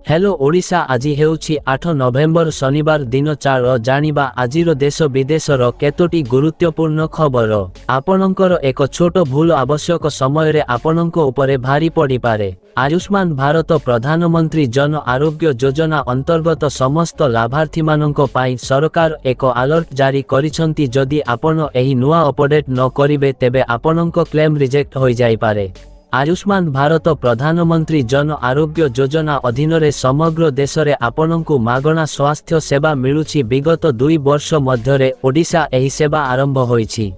Hello Odisha आज हेउछि 8 नवेम्बर शनिवार दिन 4 जानिबा आजिर देश विदेशर केतोटी गुरुत्वपूर्ण खबर। आपणकर एक छोट भूल आवश्यक समय रे आपणक उपरे भारी पड़ी पारे। आयुष्मान भारत प्रधानमंत्री जन आरोग्य योजना अंतर्गत समस्त लाभार्थी मानक पाई सरकार एक अलर्ट जारी करिसंती। जदि आपण एही नुआ अपडेट न करिवे तेबे आपणक क्लेम रिजेक्ट होई जाई पारे। आयुष्मान भारत प्रधानमंत्री जन आरोग्य योजना अधीन रे समग्र देश रे आपनकु मागणा स्वास्थ्य सेवा मिलुछि। विगत 2 वर्ष मध्यरे ओडिशा एही सेवा आरंभ होईछि।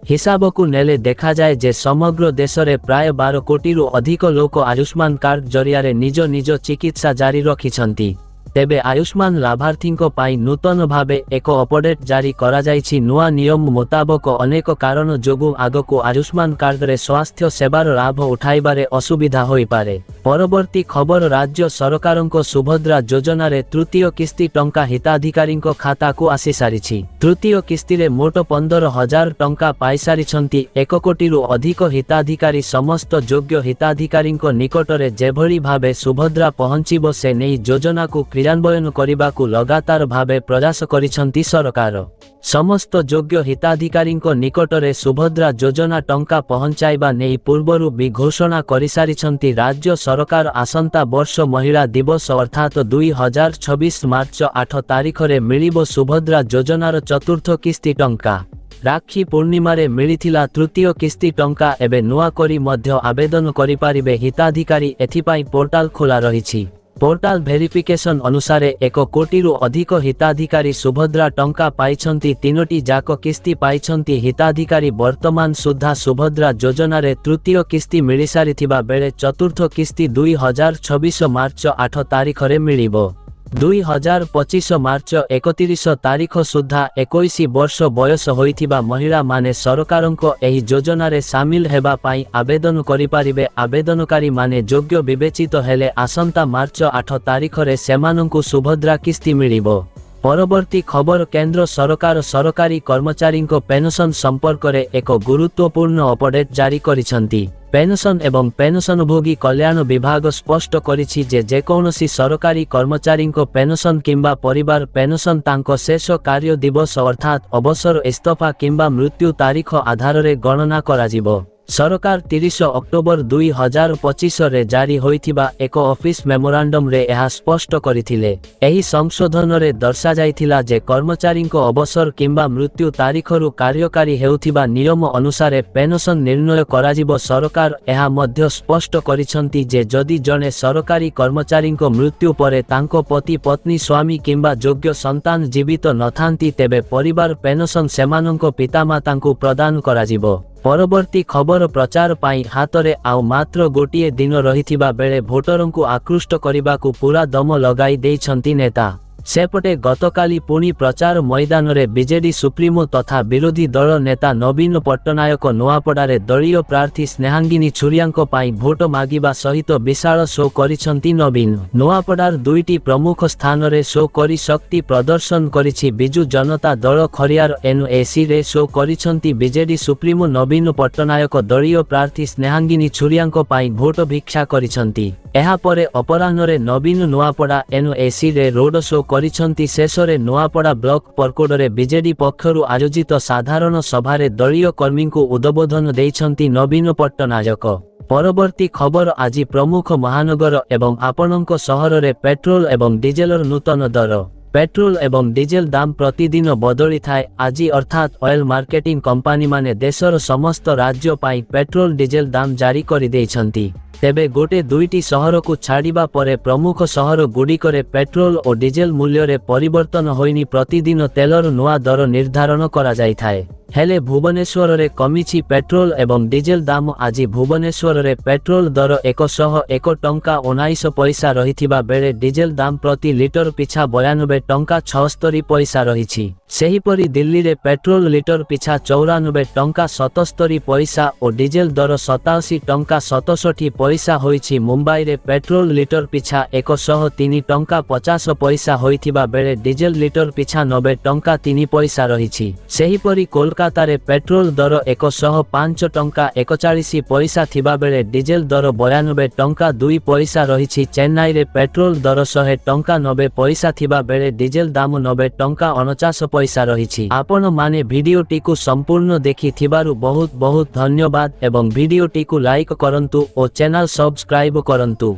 हिसाब को नेले देखा जाए जे समग्र देश रे प्राय 12 कोटी रु अधिक लोक आयुष्मान कार्ड जरिया रे निज निज चिकित्सा जारी रखिछंती। तेबे आयुष्मान लाभार्थी पाई नूतन भावे एक अपडेट जारी करा जाइछि। नुआ नियम मुताबक अनेक कारण जोगु आगको आयुष्मान कार्ड रे स्वास्थ्य सेवार लाभ उठाइबारे असुविधा होई पारे। परवर्ती खबर राज्य सरकारको सुभद्रा योजना रे तृतीय किस्ती टंका हिताधिकारी खाता को आसी सारिछि। तृतीय किस्ती रे मोट 15,000 टंका पाई सारिछंती। 1 कोटी रु अधिक हिताधिकारी समस्त योग्य हिताधिकारी निकट रे जेभଳି भावे सुभद्रा पहुंचिबो से नै योजना को क्रियान्वयन करने लगातार भावे प्रयास करिसंती सरकार। समस्त योग्य हिताधिकारी निकट रे सुभद्रा योजना टंका पहुंचाइबा नै पूर्वरु भी घोषणा करिसारिछंती। राज्य सरकार आसंता वर्ष महिला दिवस अर्थात 2026 मार्च 8 तारिख रे मिलिबो सुभद्रा योजनार चतुर्थ किस्ती टंका। राखी पूर्णिमा रे मिलिथिला तृतीय किस्ती टंका एबे नुआ करी मध्य आवेदन करि पारिबे हिताधिकारी। एथिपाई पोर्टाल खोला रहिछि। पोर्टाल वेरिफिकेशन अनुसार 1 कोटी रु अधिक हिताधिकारी सुभद्रा टंका पाइछंती। 3टी जाक किस्ती पाइछंती हिताधिकारी। वर्तमान सुधा सुभद्रा योजना रे तृतीय किस्ती मिली सारिथिबा बेले चतुर्थ किस्ती 2026 मार्च 8 तारिख रे मिलिबो। 2025 मार्च 31 तारिख सुधा 21 वर्ष बयस होइथिबा महिला माने सरकारको एही योजना रे शामिल हेबा पाई आवेदन करि पारिबे। आवेदनकारी माने योग्य विवेचित हेले आसंता मार्च 8 तारिख रे सेमानंकु सुभद्रा किस्ती मिलिबो। परवर्ती खबर केंद्र सरकार सरकारी कर्मचारी पेंशन संपर्क रे एक गुरुत्वपूर्ण अपडेट जारी करिसंती। पेंशन एवं पेंशनभोगी कल्याण विभाग स्पष्ट करिछि जे जेकोनोसी सरकारी कर्मचारी पेंशन किंबा परिवार पेंशन तांको शेष कार्य दिवस अर्थात अवसर इस्तफा किंबा मृत्यु तारीख आधार रे गणना कराजिबो। सरकार 30 अक्टोबर 2025 रे जारी होइथिबा एक ऑफिस मेमोरांडम रे यह स्पष्ट करिथिले। एही संशोधन रे दर्शा जाइथिला जे कर्मचारी को अवसर किंबा मृत्यु तारीखरु कार्यकारी हेउथिबा नियम अनुसार पेंशन निर्णय कराजिबो। सरकार यह मध्य स्पष्ट करिसंती जे जदि जने सरकारी कर्मचारी को मृत्यु परे तांको पति पत्नी स्वामी किंबा योग्य संतान जीवित नथांती तेबे परिवार पेंशन सेमानंको पितामातांकु प्रदान कराजिबो। परवर्ती खबर प्रचार पाई हाथ रे आउ मात्र गोटिए दिन रहिथिबा बेले भोटरंकु आकृष्ट करिबाकु पूरा दम लगाई देइछंती नेता। सेपटे गतकाली पुणी प्रचार मैदान रे बीजेडी सुप्रीमो तथा विरोधी दल नेता नवीन पट्टनायक नुआपड़ारे दलीय प्रार्थी स्नेहांगिनी छुरियांको पाई भोट मागिबा सहित विशाल शो करिसंती नवीन। नुआपड़ार 2टी प्रमुख स्थान रे शो करी शक्ति प्रदर्शन करिछि। बिजु जनता दल खरियार एनएसी रे शो करिसंती बीजेडी सुप्रीमो नवीन पट्टनायक दलीय प्रार्थी स्नेहांगिनी छुरियांको पाई भोट भिक्षा करिसंती। एहा परे अपराह्न रे नवीन नुआपड़ा एनएसी रे रोड शो करिसंती। शेष रे नुआपड़ा ब्लॉक परकोड रे बीजेडी पक्षरु आयोजित साधारण सभा रे दलीय कर्मी को उद्बोधन देइछंती नवीन पट्टनायक। परवर्ती खबर आज प्रमुख महानगर एवं आपणक सहर रे पेट्रोल एवं डीजेलर नूतन दर। पेट्रोल एवं डीजेल दाम प्रतिदिन बदली थाए। आज अर्थात ऑयल मार्केटिंग कंपनी माने देशर समस्त राज्य पाई पेट्रोल डीजेल दाम जारी करि देइछंती। तेबे गोटे 2टी सहर को छाड़िबा परे प्रमुख सहर गुड़िकरे पेट्रोल और डीजेल मूल्य रे परिवर्तन होइनी प्रतिदिन तेलर नुआ दर निर्धारण करा जाई थाए। हेले भुवनेश्वर रे कमिछि पेट्रोल एवं डीजेल दाम। आज भुवनेश्वर रे पेट्रोल दर 101 टंका 19 पैसा रहिथिबा बेले डीजेल दाम प्रति लिटर पिछा 92 टंका 76 पैसा रहिछि। सेहीपरि दिल्ली रे पेट्रोल लिटर पिछा 94 टंका 77 पैसा और डीजेल दर 87 टंका 67 पैसा होइछि। मुंबई रे पेट्रोल लिटर पिछा 103 टंका 50 पैसा होइथिबा बेले डीजेल लिटर पिछा 90 टंका 3 पैसा रहिछि। सेहीपरि कोलकाता कोलकातारे पेट्रोल दर 105 टंका 41 पैसा थिबा बेले डीजेल दर 92 टंका 2 पैसा रही। चेन्नई रे पेट्रोल दर 100 टंका 90 पैसा थिबा बेले डीजेल दाम 90 टंका 49 पैसा रही। आपण माने भिडियोटी को संपूर्ण देखि थिबारु बहुत बहुत धन्यवाद एवं भिडियोटी को लाइक करंतु और चैनल सब्सक्राइब करंतु।